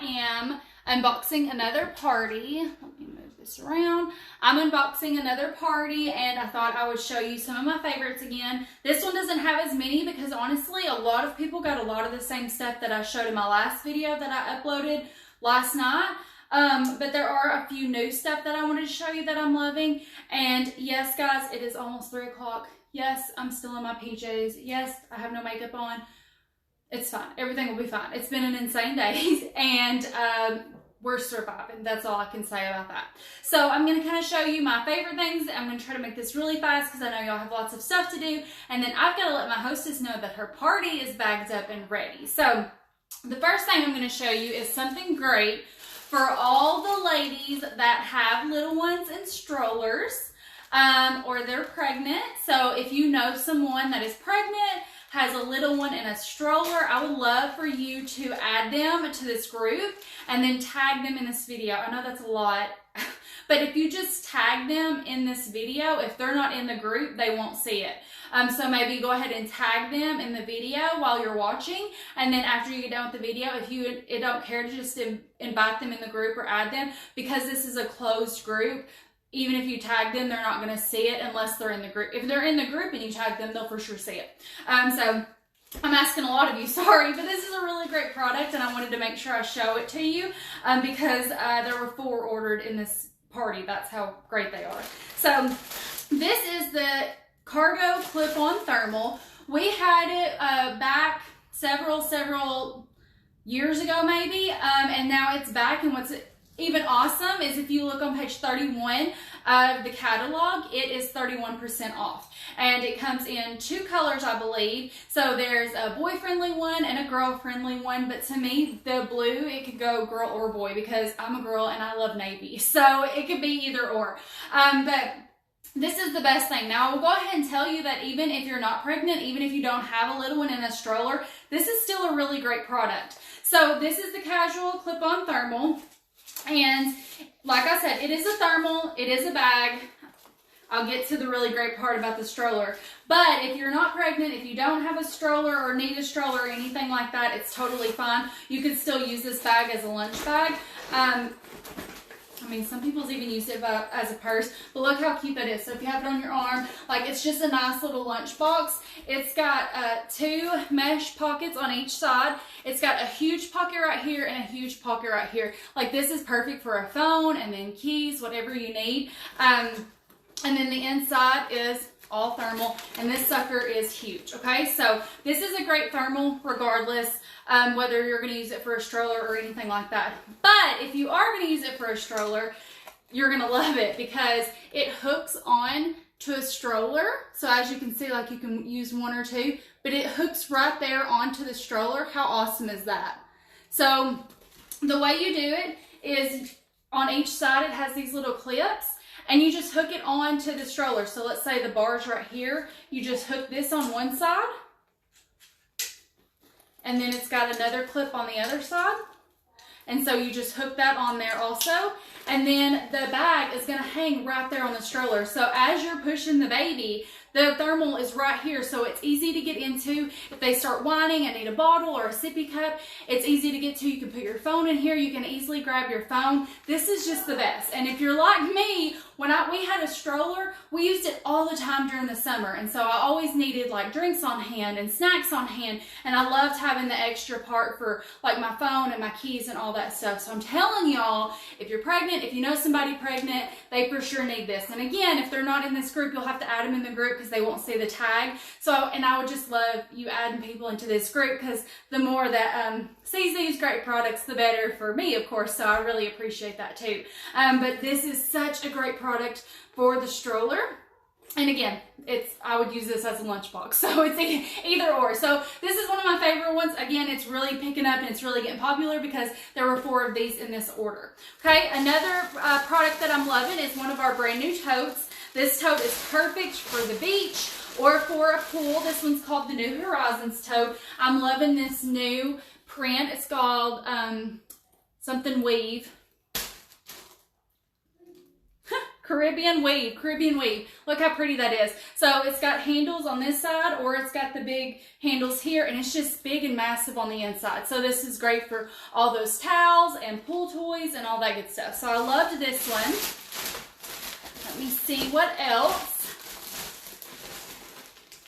am unboxing another party. Let me move this around. I'm unboxing another party, and I thought I would show you some of my favorites again. This one doesn't have as many because honestly, a lot of people got a lot of the same stuff that I showed in my last video that I uploaded last night. But there are a few new stuff that I wanted to show you that I'm loving. And yes, guys, it is almost 3 o'clock. Yes, I'm still in my PJs. Yes, I have no makeup on. It's fine. Everything will be fine. It's been an insane day, and we're surviving. That's all I can say about that. So I'm going to kind of show you my favorite things. I'm going to try to make this really fast because I know y'all have lots of stuff to do. And then I've got to let my hostess know that her party is bagged up and ready. So the first thing I'm going to show you is something great for all the ladies that have little ones in strollers, or they're pregnant. So if you know someone that is pregnant, has a little one in a stroller, I would love for you to add them to this group and then tag them in this video. I know that's a lot, but if you just tag them in this video, if they're not in the group, they won't see it. So maybe go ahead and tag them in the video while you're watching, and then after you get done with the video, if you don't care to just invite them in the group or add them, because this is a closed group, even if you tag them, they're not going to see it unless they're in the group. If they're in the group and you tag them, they'll for sure see it. So I'm asking a lot of you, sorry, but this is a really great product, and I wanted to make sure I show it to you because there were 4 ordered in this party. That's how great they are. So this is the Cargo Clip-On Thermal. We had it back several years ago maybe, and now it's back, and what's even awesome is if you look on page 31 of the catalog, it is 31% off. And it comes in 2 colors, I believe. So there's a boy-friendly one and a girl-friendly one. But to me, the blue, it could go girl or boy because I'm a girl and I love navy. So it could be either or. But this is the best thing. Now, I will go ahead and tell you that even if you're not pregnant, even if you don't have a little one in a stroller, this is still a really great product. So this is the Casual Clip-On Thermal. And like I said, it is a thermal, it is a bag. I'll get to the really great part about the stroller. But if you're not pregnant, if you don't have a stroller or need a stroller or anything like that, it's totally fine. You can still use this bag as a lunch bag. I mean, some people's even use it as a purse, but look how cute that is. So if you have it on your arm, like it's just a nice little lunch box. It's got 2 mesh pockets on each side. It's got a huge pocket right here and a huge pocket right here. Like this is perfect for a phone and then keys, whatever you need. And then the inside is all thermal, and this sucker is huge. Okay, so this is a great thermal regardless whether you're going to use it for a stroller or anything like that. But if you are going to use it for a stroller, you're going to love it because it hooks on to a stroller. So as you can see, like you can use 1 or 2, but it hooks right there onto the stroller. How awesome is that? So the way you do it is on each side it has these little clips, and you just hook it on to the stroller. So let's say the bar's right here. You just hook this on one side, and then it's got another clip on the other side. And so you just hook that on there also. And then the bag is going to hang right there on the stroller. So as you're pushing the baby, the thermal is right here, so it's easy to get into. If they start whining and need a bottle or a sippy cup, it's easy to get to. You can put your phone in here. You can easily grab your phone. This is just the best. And if you're like me, when we had a stroller, we used it all the time during the summer. And so I always needed like drinks on hand and snacks on hand. And I loved having the extra part for like my phone and my keys and all that stuff. So I'm telling y'all, if you're pregnant, if you know somebody pregnant, they for sure need this. And again, if they're not in this group, you'll have to add them in the group because they won't see the tag. So, and I would just love you adding people into this group because the more that sees these great products, the better for me, of course. So I really appreciate that too. But this is such a great product for the stroller. And again, I would use this as a lunchbox, so it's either or. So this is one of my favorite ones. Again, it's really picking up and it's really getting popular because there were 4 of these in this order. Okay, another product that I'm loving is one of our brand new totes. This tote is perfect for the beach or for a pool. This one's called the New Horizons tote. I'm loving this new print. It's called something weave. Caribbean weave. Look how pretty that is. So it's got handles on this side, or it's got the big handles here, and it's just big and massive on the inside. So this is great for all those towels and pool toys and all that good stuff. So I loved this one. Let me see what else.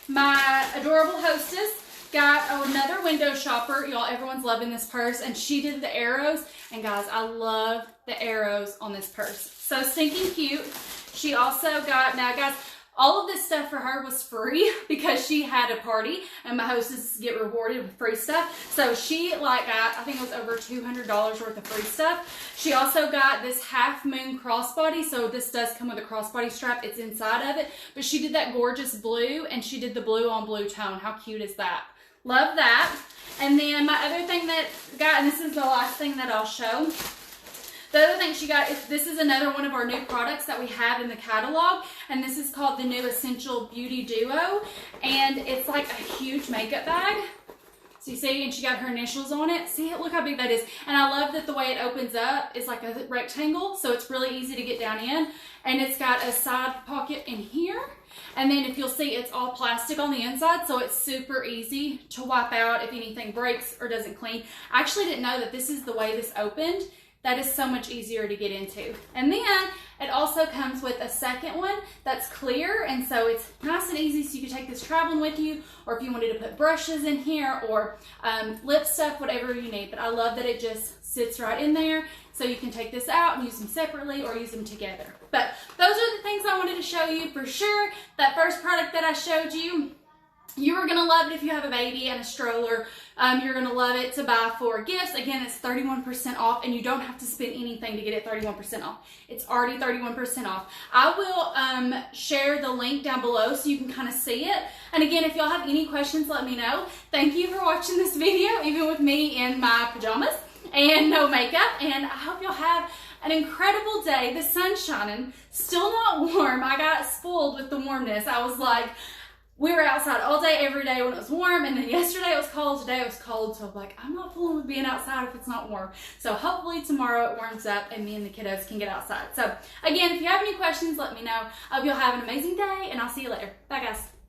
My adorable hostess got another window shopper. Y'all, everyone's loving this purse, and she did the arrows. And guys, I love the arrows on this purse. So stinking cute. She also got, now guys, all of this stuff for her was free because she had a party, and my hostess get rewarded with free stuff. So she got, I think it was over $200 worth of free stuff. She also got this half moon crossbody. So this does come with a crossbody strap. It's inside of it, but she did that gorgeous blue, and she did the blue on blue tone. How cute is that? Love that. And then my other thing that got, and this is the last thing that I'll show. The other thing she got is, this is another one of our new products that we have in the catalog, and this is called the new Essential Beauty Duo, and it's like a huge makeup bag. So you see, and she got her initials on it. See, look how big that is. And I love that the way it opens up is like a rectangle, so it's really easy to get down in. And it's got a side pocket in here. And then if you'll see, it's all plastic on the inside, so it's super easy to wipe out if anything breaks or doesn't clean. I actually didn't know that this is the way this opened. That is so much easier to get into. And then it also comes with a second one that's clear, and so it's nice and easy, so you can take this traveling with you, or if you wanted to put brushes in here, or lip stuff, whatever you need. But I love that it just sits right in there, so you can take this out and use them separately or use them together. But those are the things I wanted to show you for sure. That first product that I showed you, you are going to love it if you have a baby and a stroller. You're going to love it to buy for gifts. Again, it's 31% off, and you don't have to spend anything to get it 31% off. It's already 31% off. I will share the link down below so you can kind of see it. And again, if y'all have any questions, let me know. Thank you for watching this video, even with me in my pajamas and no makeup. And I hope y'all have an incredible day. The sun's shining, still not warm. I got spoiled with the warmness. I was like, we were outside all day, every day when it was warm, and then yesterday it was cold, today it was cold, so I'm like, I'm not fooling with being outside if it's not warm. So hopefully tomorrow it warms up and me and the kiddos can get outside. So again, if you have any questions, let me know. I hope you'll have an amazing day, and I'll see you later. Bye guys.